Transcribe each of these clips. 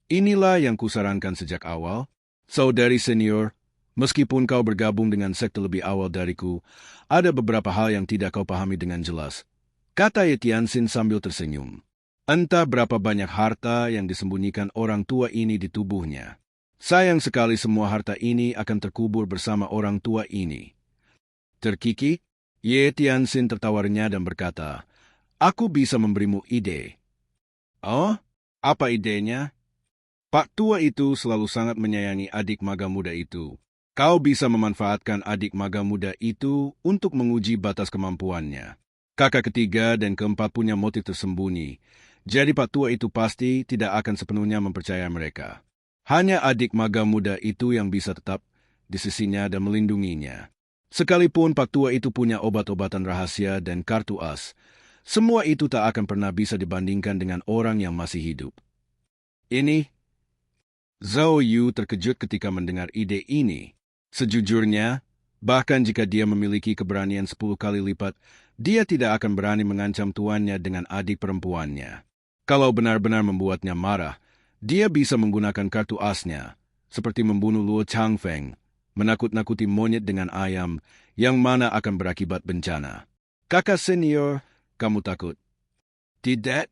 Inilah yang kusarankan sejak awal. Saudari senior, meskipun kau bergabung dengan sekte lebih awal dariku, ada beberapa hal yang tidak kau pahami dengan jelas. Kata Ye Tianxin sambil tersenyum. Entah berapa banyak harta yang disembunyikan orang tua ini di tubuhnya. Sayang sekali semua harta ini akan terkubur bersama orang tua ini. Terkikik, Ye Tianxin tertawarnya dan berkata, "Aku bisa memberimu ide." "Oh, apa idenya?" "Pak tua itu selalu sangat menyayangi adik maga muda itu. Kau bisa memanfaatkan adik maga muda itu untuk menguji batas kemampuannya. Kakak ketiga dan keempat punya motif tersembunyi, jadi Pak tua itu pasti tidak akan sepenuhnya mempercayai mereka. Hanya adik maga muda itu yang bisa tetap di sisinya dan melindunginya. Sekalipun Pak tua itu punya obat-obatan rahasia dan kartu as, semua itu tak akan pernah bisa dibandingkan dengan orang yang masih hidup." Ini, Zhao Yu terkejut ketika mendengar ide ini. Sejujurnya, bahkan jika dia memiliki keberanian 10 kali lipat, dia tidak akan berani mengancam tuannya dengan adik perempuannya. Kalau benar-benar membuatnya marah, dia bisa menggunakan kartu asnya, seperti membunuh Luo Changfeng, menakut-nakuti monyet dengan ayam, yang mana akan berakibat bencana. "Kakak senior, kamu takut?" "Tidak."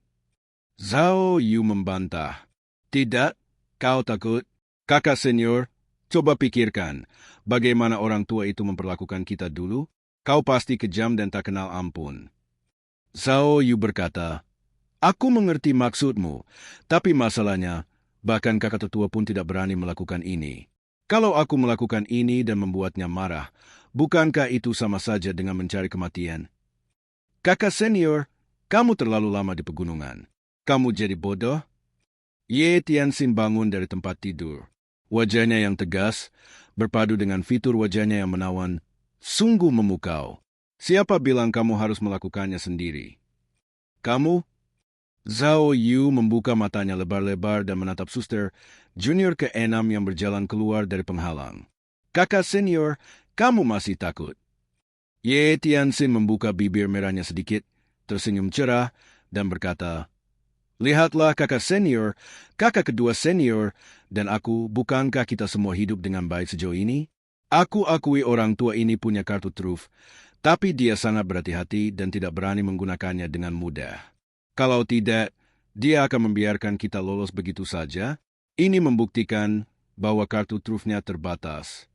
Zhao Yu membantah. "Tidak, kau takut? Kakak senior, coba pikirkan, bagaimana orang tua itu memperlakukan kita dulu? Kau pasti kejam dan tak kenal ampun." Zhao Yu berkata, "Aku mengerti maksudmu, tapi masalahnya, bahkan kakak tetua pun tidak berani melakukan ini. Kalau aku melakukan ini dan membuatnya marah, bukankah itu sama saja dengan mencari kematian?" "Kakak senior, kamu terlalu lama di pegunungan. Kamu jadi bodoh?" Ye Tianxin bangun dari tempat tidur. Wajahnya yang tegas, berpadu dengan fitur wajahnya yang menawan, sungguh memukau. "Siapa bilang kamu harus melakukannya sendiri?" "Kamu?" Zhao Yu membuka matanya lebar-lebar dan menatap suster junior ke-6 yang berjalan keluar dari penghalang. "Kakak senior, kamu masih takut?" Ye Tianxin membuka bibir merahnya sedikit, tersenyum cerah, dan berkata, "Lihatlah kakak senior, kakak kedua senior, dan aku, bukankah kita semua hidup dengan baik sejauh ini? Aku akui orang tua ini punya kartu truf, tapi dia sangat berhati-hati dan tidak berani menggunakannya dengan mudah. Kalau tidak, dia akan membiarkan kita lolos begitu saja. Ini membuktikan bahwa kartu trufnya terbatas.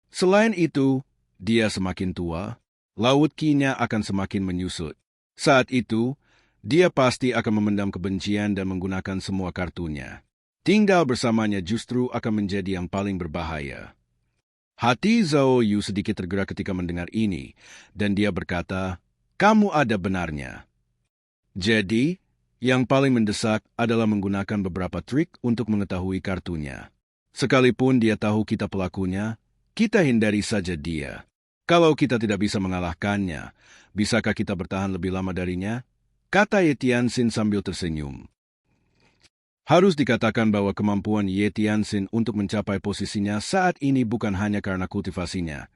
Selain itu, dia semakin tua, laut Qi-nya akan semakin menyusut. Saat itu, dia pasti akan memendam kebencian dan menggunakan semua kartunya. Tinggal bersamanya justru akan menjadi yang paling berbahaya." Hati Zhao Yu sedikit tergerak ketika mendengar ini, dan dia berkata, "Kamu ada benarnya. Jadi, yang paling mendesak adalah menggunakan beberapa trik untuk mengetahui kartunya. Sekalipun dia tahu kita pelakunya, kita hindari saja dia. Kalau kita tidak bisa mengalahkannya, bisakah kita bertahan lebih lama darinya?" Kata Ye Tianxin sambil tersenyum. Harus dikatakan bahwa kemampuan Ye Tianxin untuk mencapai posisinya saat ini bukan hanya karena kultivasinya,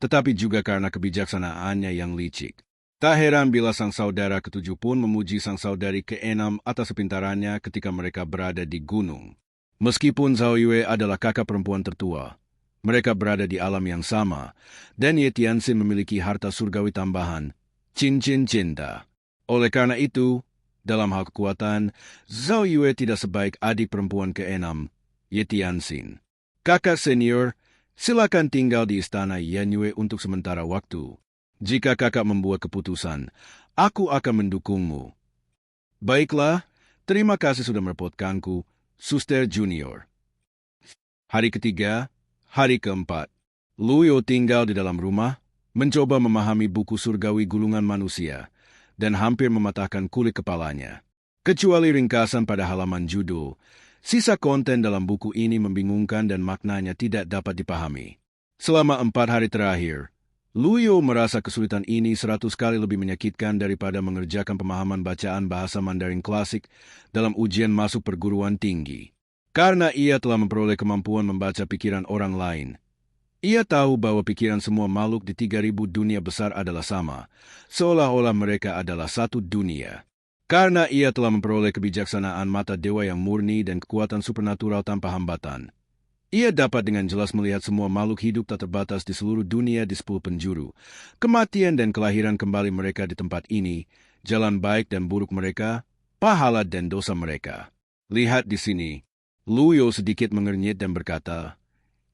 tetapi juga karena kebijaksanaannya yang licik. Tak heran bila sang saudara ketujuh pun memuji sang saudari ke-6 atas kepintarannya ketika mereka berada di gunung. Meskipun Zhao Yue adalah kakak perempuan tertua, mereka berada di alam yang sama, dan Ye Tianxin memiliki harta surgawi tambahan, cincin cinta. Oleh karena itu, dalam hal kekuatan, Zhao Yue tidak sebaik adik perempuan ke-6, Ye Tianxin. "Kakak senior, silakan tinggal di istana Yan Yue untuk sementara waktu. Jika kakak membuat keputusan, aku akan mendukungmu." "Baiklah, terima kasih sudah merepotkanku, Suster Junior." Hari ketiga, hari keempat. Luyo tinggal di dalam rumah, mencoba memahami buku surgawi gulungan manusia, dan hampir mematahkan kulit kepalanya. Kecuali ringkasan pada halaman judul, sisa konten dalam buku ini membingungkan dan maknanya tidak dapat dipahami. Selama 4 hari terakhir, Luyo merasa kesulitan ini 100 kali lebih menyakitkan daripada mengerjakan pemahaman bacaan bahasa Mandarin klasik dalam ujian masuk perguruan tinggi. Karena ia telah memperoleh kemampuan membaca pikiran orang lain, ia tahu bahwa pikiran semua makhluk di 3000 dunia besar adalah sama, seolah-olah mereka adalah satu dunia. Karena ia telah memperoleh kebijaksanaan mata dewa yang murni dan kekuatan supernatural tanpa hambatan. Ia dapat dengan jelas melihat semua makhluk hidup tak terbatas di seluruh dunia di 10 penjuru. Kematian dan kelahiran kembali mereka di tempat ini, jalan baik dan buruk mereka, pahala dan dosa mereka. Lihat di sini. Luyo sedikit mengernyit dan berkata,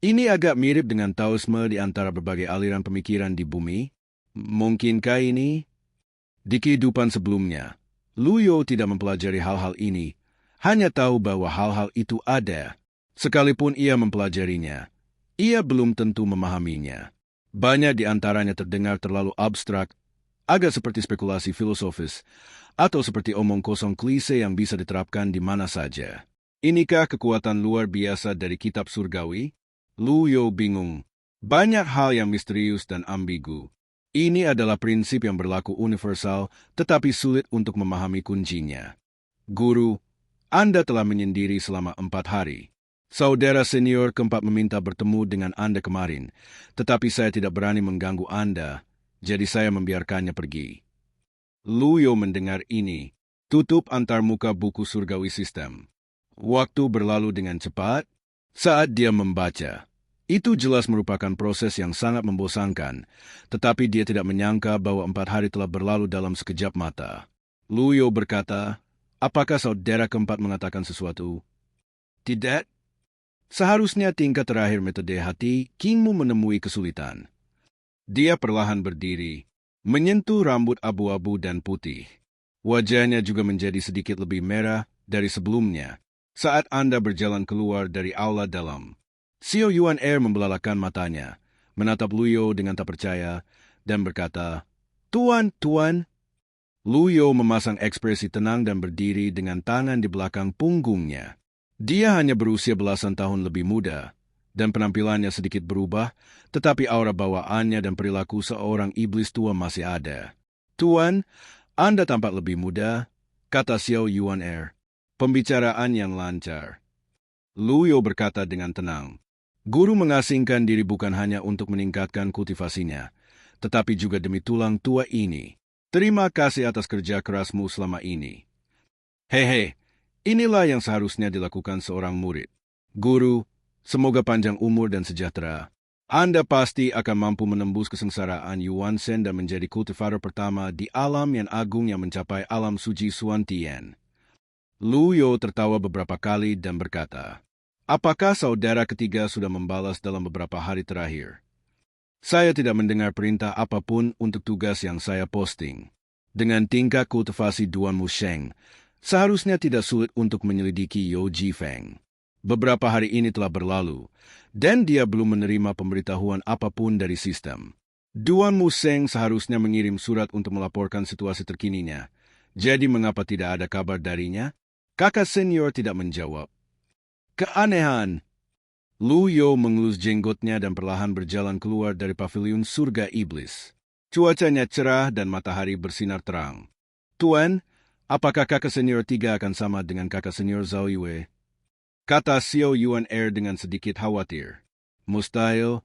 ini agak mirip dengan Taoisme di antara berbagai aliran pemikiran di bumi. Mungkinkah ini? Di kehidupan sebelumnya, Luyo tidak mempelajari hal-hal ini, hanya tahu bahwa hal-hal itu ada. Sekalipun ia mempelajarinya, ia belum tentu memahaminya. Banyak di antaranya terdengar terlalu abstrak, agak seperti spekulasi filosofis, atau seperti omong kosong klise yang bisa diterapkan di mana saja. Inikah kekuatan luar biasa dari kitab surgawi? Luyo bingung. Banyak hal yang misterius dan ambigu. Ini adalah prinsip yang berlaku universal, tetapi sulit untuk memahami kuncinya. Guru, Anda telah menyendiri selama 4 hari. Saudara senior keempat meminta bertemu dengan Anda kemarin, tetapi saya tidak berani mengganggu Anda, jadi saya membiarkannya pergi. Luyo mendengar ini, tutup antarmuka buku surgawi sistem. Waktu berlalu dengan cepat saat dia membaca. Itu jelas merupakan proses yang sangat membosankan, tetapi dia tidak menyangka bahwa 4 hari telah berlalu dalam sekejap mata. Luyo berkata, apakah saudara keempat mengatakan sesuatu? Tidak. Seharusnya tingkat terakhir metode hati, kingmu menemui kesulitan. Dia perlahan berdiri, menyentuh rambut abu-abu dan putih. Wajahnya juga menjadi sedikit lebih merah dari sebelumnya, saat Anda berjalan keluar dari aula dalam. Xiao Yuan Er membelalakan matanya, menatap Luyo dengan tak percaya, dan berkata, Tuan, Tuan. Luyo memasang ekspresi tenang dan berdiri dengan tangan di belakang punggungnya. Dia hanya berusia belasan tahun lebih muda, dan penampilannya sedikit berubah, tetapi aura bawaannya dan perilaku seorang iblis tua masih ada. Tuan, Anda tampak lebih muda, kata Xiao Yuan Er. Pembicaraan yang lancar. Luyo berkata dengan tenang. Guru mengasingkan diri bukan hanya untuk meningkatkan kultivasinya, tetapi juga demi tulang tua ini. Terima kasih atas kerja kerasmu selama ini. Hehe. Inilah yang seharusnya dilakukan seorang murid. Guru, semoga panjang umur dan sejahtera. Anda pasti akan mampu menembus kesengsaraan Yuan Shen dan menjadi kultivator pertama di alam yang agung yang mencapai alam suci Xuan Tian. Luyo tertawa beberapa kali dan berkata, apakah saudara ketiga sudah membalas dalam beberapa hari terakhir? Saya tidak mendengar perintah apapun untuk tugas yang saya posting. Dengan tingkat kultivasi Duan Musheng, seharusnya tidak sulit untuk menyelidiki Yo Jifeng. Beberapa hari ini telah berlalu, dan dia belum menerima pemberitahuan apapun dari sistem. Duan Musheng seharusnya mengirim surat untuk melaporkan situasi terkininya. Jadi mengapa tidak ada kabar darinya? Kakak senior tidak menjawab. Keanehan! Luyo mengelus jenggotnya dan perlahan berjalan keluar dari pavilion surga iblis. Cuacanya cerah dan matahari bersinar terang. Tuan, apakah kakak senior 3 akan sama dengan kakak senior Zhao Yue? Kata Xiao Yuan Er dengan sedikit khawatir. Mustahil.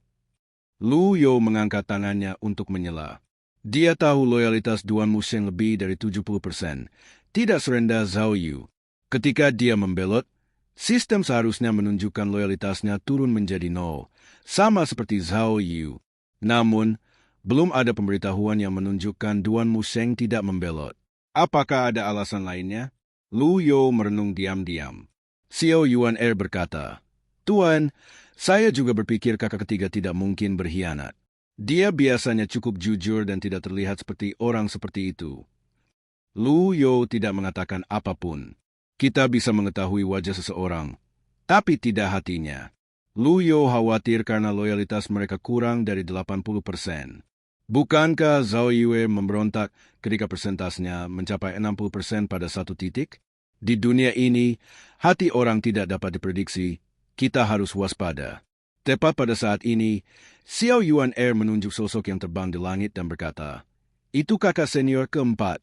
Luyo mengangkat tangannya untuk menyela. Dia tahu loyalitas Duan Musheng lebih dari 70%. Tidak serendah Zhao Yu. Ketika dia membelot, sistem seharusnya menunjukkan loyalitasnya turun menjadi 0, sama seperti Zhao Yu. Namun, belum ada pemberitahuan yang menunjukkan Duan Musheng tidak membelot. Apakah ada alasan lainnya? Luyo merenung diam-diam. Xiao Yuan Er berkata, Tuan, saya juga berpikir kakak ketiga tidak mungkin berkhianat. Dia biasanya cukup jujur dan tidak terlihat seperti orang seperti itu. Luyo tidak mengatakan apapun. Kita bisa mengetahui wajah seseorang, tapi tidak hatinya. Luyo khawatir karena loyalitas mereka kurang dari 80%. Bukankah Zhao Yue memberontak ketika persentasenya mencapai 60% pada satu titik? Di dunia ini, hati orang tidak dapat diprediksi. Kita harus waspada. Tepat pada saat ini, Xiao Yuan Er menunjuk sosok yang terbang di langit dan berkata, itu kakak senior keempat.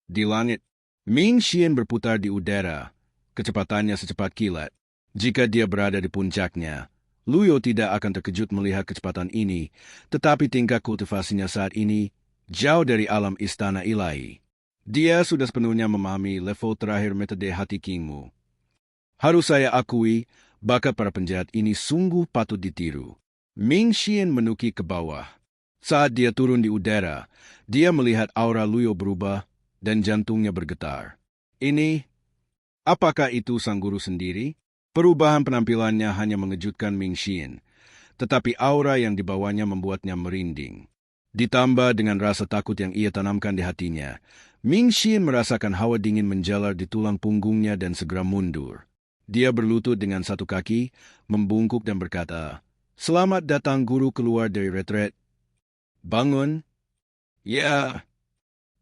Di langit, Ming Xian berputar di udara, kecepatannya secepat kilat. Jika dia berada di puncaknya, Luyo tidak akan terkejut melihat kecepatan ini, tetapi tingkat kultivasinya saat ini jauh dari alam istana ilahi. Dia sudah sepenuhnya memahami level terakhir metode hati kingmu. Harus saya akui, bakat para penjahat ini sungguh patut ditiru. Ming Xian menukik ke bawah. Saat dia turun di udara, dia melihat aura Luyo berubah dan jantungnya bergetar. Apakah itu sang guru sendiri? Perubahan penampilannya hanya mengejutkan Ming Xian, tetapi aura yang dibawanya membuatnya merinding. Ditambah dengan rasa takut yang ia tanamkan di hatinya, Ming Xian merasakan hawa dingin menjalar di tulang punggungnya dan segera mundur. Dia berlutut dengan satu kaki, membungkuk dan berkata, "Selamat datang guru keluar dari retret." "Bangun." "Ya."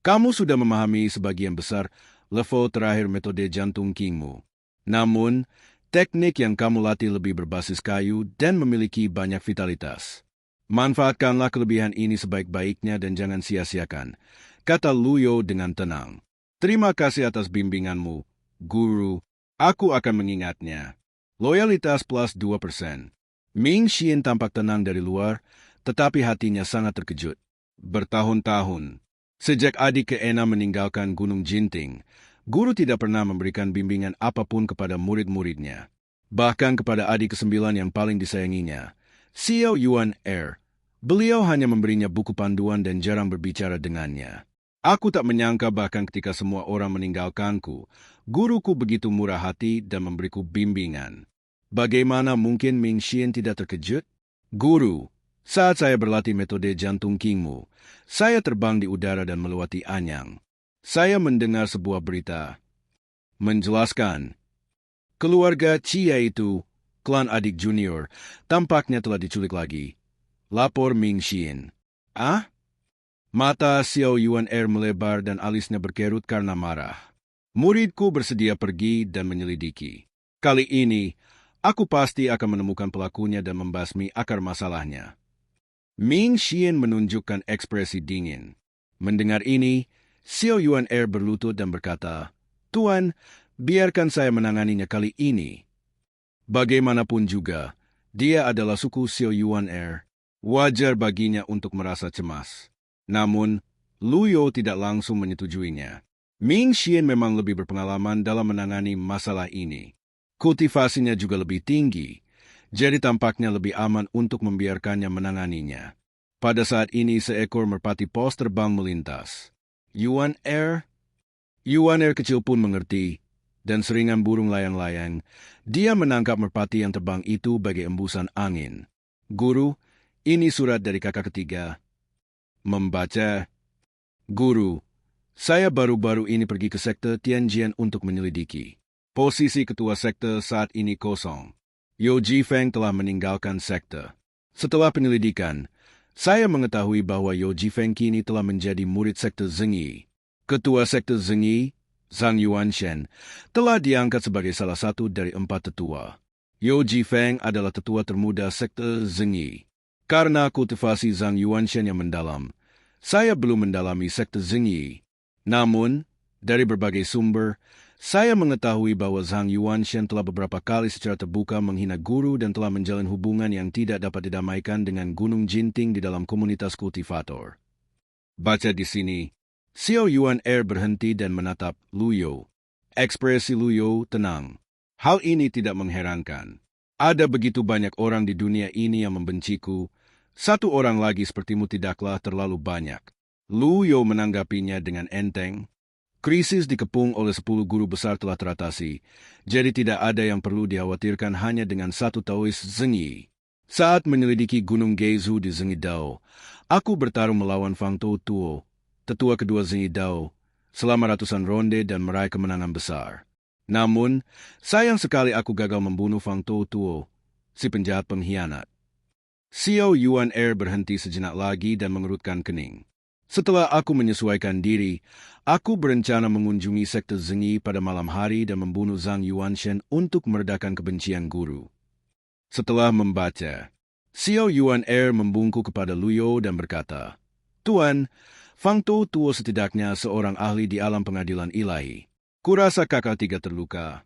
"Kamu sudah memahami sebagian besar level terakhir metode jantung kingmu. Namun, teknik yang kamu latih lebih berbasis kayu dan memiliki banyak vitalitas. Manfaatkanlah kelebihan ini sebaik-baiknya dan jangan sia-siakan," kata Luyo dengan tenang. "Terima kasih atas bimbinganmu, guru. Aku akan mengingatnya." Loyalitas plus 2%. Ming Xian tampak tenang dari luar, tetapi hatinya sangat terkejut. Bertahun-tahun, sejak adik keenam meninggalkan Gunung Jinting, guru tidak pernah memberikan bimbingan apapun kepada murid-muridnya. Bahkan kepada adik kesembilan yang paling disayanginya, Xiao Yuan Er, beliau hanya memberinya buku panduan dan jarang berbicara dengannya. Aku tak menyangka bahkan ketika semua orang meninggalkanku, guruku begitu murah hati dan memberiku bimbingan. Bagaimana mungkin Ming Xian tidak terkejut? "Guru, saat saya berlatih metode jantung kingmu, saya terbang di udara dan melewati Anyang. Saya mendengar sebuah berita menjelaskan keluarga Chia itu, klan adik junior, tampaknya telah diculik lagi," lapor Ming Xian. "Ah?" Mata Xiao Yuan Er melebar dan alisnya berkerut karena marah. "Muridku bersedia pergi dan menyelidiki. Kali ini, aku pasti akan menemukan pelakunya dan membasmi akar masalahnya." Ming Xian menunjukkan ekspresi dingin. Mendengar ini, Xiao Yuan Er berlutut dan berkata, "Tuan, biarkan saya menanganinya kali ini." Bagaimanapun juga, dia adalah suku Xiao Yuan Er. Wajar baginya untuk merasa cemas. Namun, Luyo tidak langsung menyetujuinya. Ming Xian memang lebih berpengalaman dalam menangani masalah ini. Kultivasinya juga lebih tinggi, jadi tampaknya lebih aman untuk membiarkannya menanganinya. Pada saat ini seekor merpati pos terbang melintas. Yuan Er kecil pun mengerti, dan seringan burung layang-layang, dia menangkap merpati yang terbang itu bagai embusan angin. "Guru, ini surat dari kakak ketiga." Membaca, "Guru, saya baru-baru ini pergi ke sekte Tianjian untuk menyelidiki. Posisi ketua sekte saat ini kosong. Yo Jifeng telah meninggalkan sekte. Setelah penyelidikan, saya mengetahui bahwa Yo Jifeng kini telah menjadi murid sekte Zengyi. Ketua sekte Zengyi, Zhang Yuanshen, telah diangkat sebagai salah satu dari 4 tetua. Yo Jifeng adalah tetua termuda sekte Zengyi. Karena kultivasi Zhang Yuanshen yang mendalam, saya belum mendalami sekte Zengyi. Namun, dari berbagai sumber, saya mengetahui bahwa Zhang Yuanshen telah beberapa kali secara terbuka menghina guru dan telah menjalin hubungan yang tidak dapat didamaikan dengan Gunung Jinting di dalam komunitas kultivator." Baca di sini, Xiao Yuan Er berhenti dan menatap Luyo. Ekspresi Luyo tenang. "Hal ini tidak mengherankan. Ada begitu banyak orang di dunia ini yang membenciku. Satu orang lagi sepertimu tidaklah terlalu banyak." Luyo menanggapinya dengan enteng. Krisis dikepung oleh 10 guru besar telah teratasi, jadi tidak ada yang perlu dikhawatirkan hanya dengan satu Taois Zengyi. Saat menyelidiki Gunung Geizu di Zengyi Dao, aku bertarung melawan Fang Tou Tuo, tetua kedua Zengyi Dao, selama ratusan ronde dan meraih kemenangan besar. Namun, sayang sekali aku gagal membunuh Fang Tou Tuo, si penjahat pengkhianat. Xiao Yuan Er berhenti sejenak lagi dan mengerutkan kening. "Setelah aku menyesuaikan diri, aku berencana mengunjungi sekte Zengyi pada malam hari dan membunuh Zhang Yuanshen untuk meredakan kebencian guru." Setelah membaca, Xiao Yuan Er membungkuk kepada Luyo dan berkata, "Tuan, Fang Tou Tuo setidaknya seorang ahli di alam pengadilan ilahi. Kurasa kakak tiga terluka."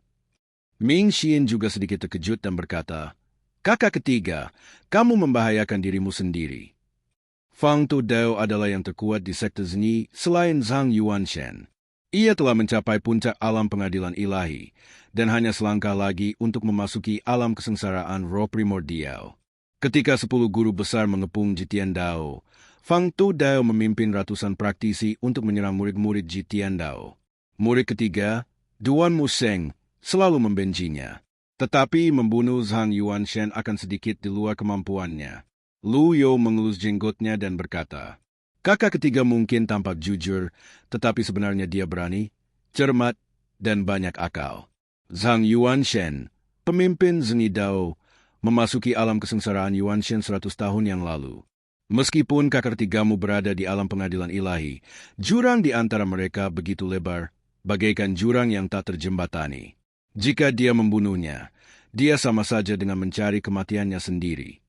Ming Xian juga sedikit terkejut dan berkata, "Kakak ketiga, kamu membahayakan dirimu sendiri. Fang Tou Dao adalah yang terkuat di sekte Zengyi selain Zhang Yuanshen. Ia telah mencapai puncak alam pengadilan ilahi, dan hanya selangkah lagi untuk memasuki alam kesengsaraan roh primordial. Ketika 10 guru besar mengepung Jitian Dao, Fang Tu Dao memimpin ratusan praktisi untuk menyerang murid-murid Jitian Dao. Murid ketiga, Duan Museng, selalu membencinya. Tetapi membunuh Zhang Yuanshen akan sedikit di luar kemampuannya. Lu Yo mengelus jenggotnya dan berkata, "Kakak ketiga mungkin tampak jujur, tetapi sebenarnya dia berani, cermat, dan banyak akal." Zhang Yuanshen, pemimpin Zengi Dao, memasuki alam kesengsaraan Yuanshen 100 tahun yang lalu. Meskipun kakak ketigamu berada di alam pengadilan ilahi, jurang di antara mereka begitu lebar, bagaikan jurang yang tak terjembatani. Jika dia membunuhnya, dia sama saja dengan mencari kematiannya sendiri.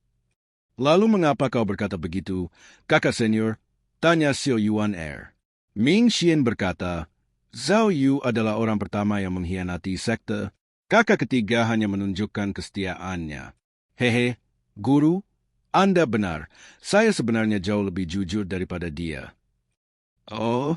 "Lalu mengapa kau berkata begitu, kakak senior?" tanya Xiao Yuan Er. Ming Xian berkata, "Zhao Yu adalah orang pertama yang mengkhianati sekte. Kakak ketiga hanya menunjukkan kesetiaannya." "Hehe, guru, Anda benar. Saya sebenarnya jauh lebih jujur daripada dia." "Oh?"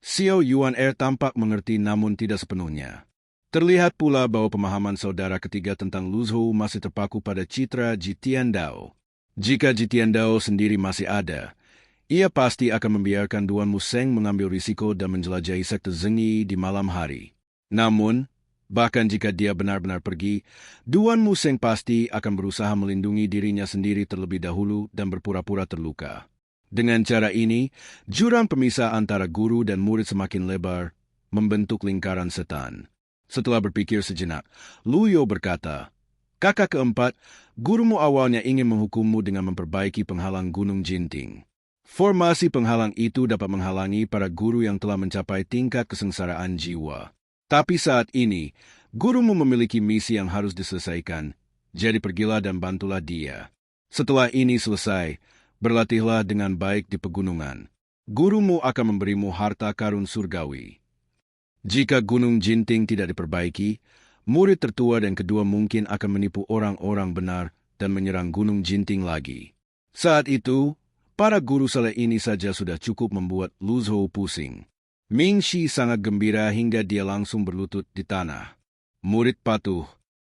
Xiao Yuan Er tampak mengerti namun tidak sepenuhnya. Terlihat pula bahwa pemahaman saudara ketiga tentang Lu Zhou masih terpaku pada citra Jitian Dao. Jika Jitian Dao sendiri masih ada, ia pasti akan membiarkan Duan Museng mengambil risiko dan menjelajahi sekte Zengi di malam hari. Namun, bahkan jika dia benar-benar pergi, Duan Museng pasti akan berusaha melindungi dirinya sendiri terlebih dahulu dan berpura-pura terluka. Dengan cara ini, jurang pemisah antara guru dan murid semakin lebar, membentuk lingkaran setan. Setelah berpikir sejenak, Lu Yo berkata, "Kakak keempat, gurumu awalnya ingin menghukummu dengan memperbaiki penghalang Gunung Jinting. Formasi penghalang itu dapat menghalangi para guru yang telah mencapai tingkat kesengsaraan jiwa. Tapi saat ini, gurumu memiliki misi yang harus diselesaikan, jadi pergilah dan bantulah dia. Setelah ini selesai, berlatihlah dengan baik di pegunungan. Gurumu akan memberimu harta karun surgawi." Jika Gunung Jinting tidak diperbaiki, murid tertua dan kedua mungkin akan menipu orang-orang benar dan menyerang Gunung Jinting lagi. Saat itu, para guru saleh ini saja sudah cukup membuat Lu Zhou pusing. Ming Shi sangat gembira hingga dia langsung berlutut di tanah. "Murid patuh,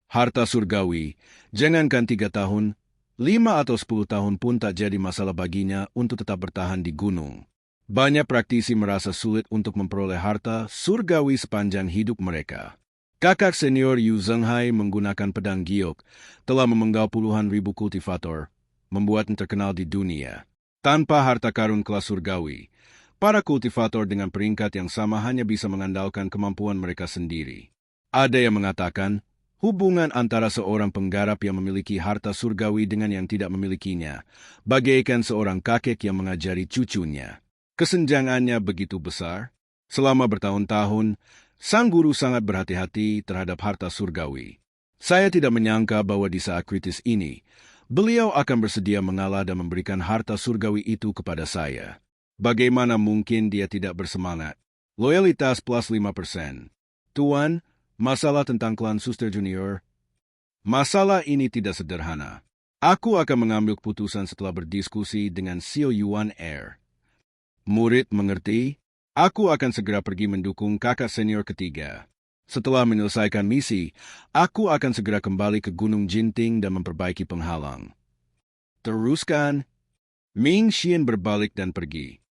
harta surgawi, jangankan 3 tahun, 5 atau 10 tahun pun tak jadi masalah baginya untuk tetap bertahan di gunung." Banyak praktisi merasa sulit untuk memperoleh harta surgawi sepanjang hidup mereka. Kakak senior Yu Zhenghai menggunakan pedang giok, telah memenggal puluhan ribu kultivator, membuatnya terkenal di dunia. Tanpa harta karun kelas surgawi, para kultivator dengan peringkat yang sama hanya bisa mengandalkan kemampuan mereka sendiri. Ada yang mengatakan, hubungan antara seorang penggarap yang memiliki harta surgawi dengan yang tidak memilikinya, bagaikan seorang kakek yang mengajari cucunya. Kesenjangannya begitu besar. Selama bertahun-tahun, sang guru sangat berhati-hati terhadap harta surgawi. Saya tidak menyangka bahwa di saat kritis ini, beliau akan bersedia mengalah dan memberikan harta surgawi itu kepada saya. Bagaimana mungkin dia tidak bersemangat? Loyalitas plus 5%. "Tuan, masalah tentang klan Suster Junior." "Masalah ini tidak sederhana. Aku akan mengambil keputusan setelah berdiskusi dengan Xiao Yuan Er." "Murid mengerti? Aku akan segera pergi mendukung kakak senior ketiga. Setelah menyelesaikan misi, aku akan segera kembali ke Gunung Jinting dan memperbaiki penghalang." "Teruskan." Ming Xian berbalik dan pergi.